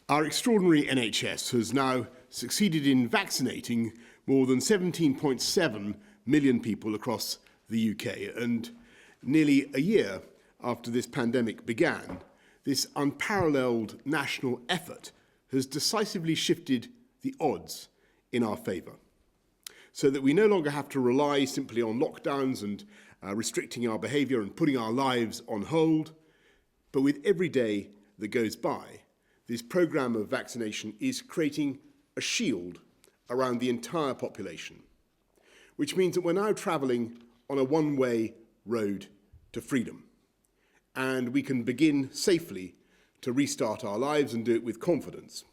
Our extraordinary NHS has now succeeded in vaccinating more than 17.7 million people across the UK, and nearly a year after this pandemic began, this unparalleled national effort has decisively shifted the odds in our favour, so that we no longer have to rely simply on lockdowns and restricting our behaviour and putting our lives on hold, but with every day that goes by, this programme of vaccination is creating a shield around the entire population, which means that we're now travelling on a one-way road to freedom, and we can begin safely to restart our lives and do it with confidence.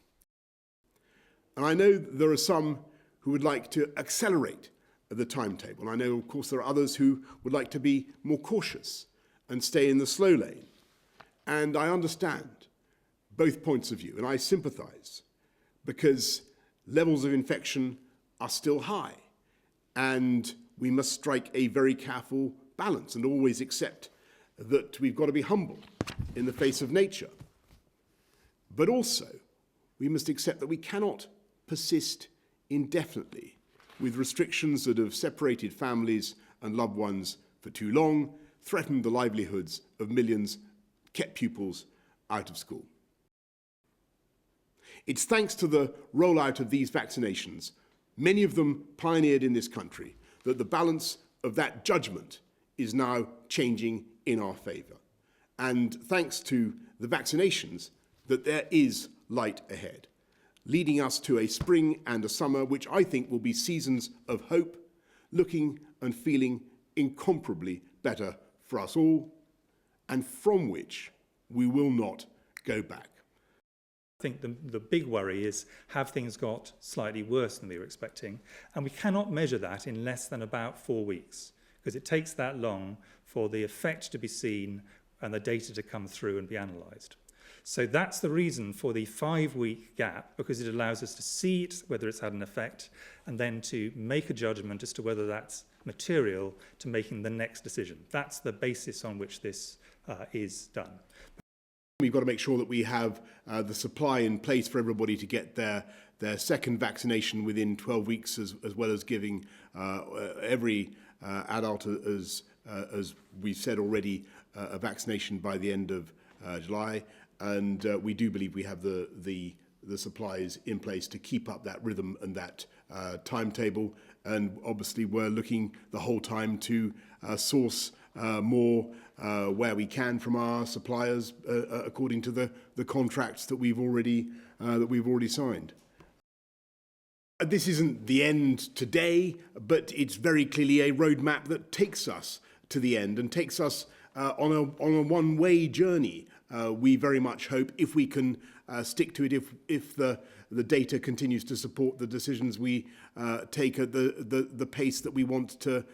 And I know there are some who would like to accelerate the timetable. I know, of course, there are others who would like to be more cautious and stay in the slow lane. And I understand both points of view, and I sympathise, because levels of infection are still high, and we must strike a very careful balance and always accept that we've got to be humble in the face of nature. But also, we must accept that we cannot persist indefinitely with restrictions that have separated families and loved ones for too long, threatened the livelihoods of millions, kept pupils out of school. It's thanks to the rollout of these vaccinations, many of them pioneered in this country, that the balance of that judgment is now changing in our favour. And thanks to the vaccinations, that there is light ahead, leading us to a spring and a summer which I think will be seasons of hope, looking and feeling incomparably better for us all, and from which we will not go back. I think the big worry is, have things got slightly worse than we were expecting? And we cannot measure that in less than about 4 weeks, because it takes that long for the effect to be seen and the data to come through and be analysed. So that's the reason for the 5-week gap, because it allows us to see it, whether it's had an effect, and then to make a judgment as to whether that's material to making the next decision. That's the basis on which this is done. We've got to make sure that we have the supply in place for everybody to get their second vaccination within 12 weeks, as well as giving every adult, as we've said already, a vaccination by the end of July. And we do believe we have the supplies in place to keep up that rhythm and that timetable. And obviously we're looking the whole time to source more where we can from our suppliers, according to the contracts that we've already signed. This isn't the end today, but it's very clearly a roadmap that takes us to the end and takes us on a one-way journey. We very much hope, if we can stick to it, if the data continues to support the decisions we take at the pace that we want to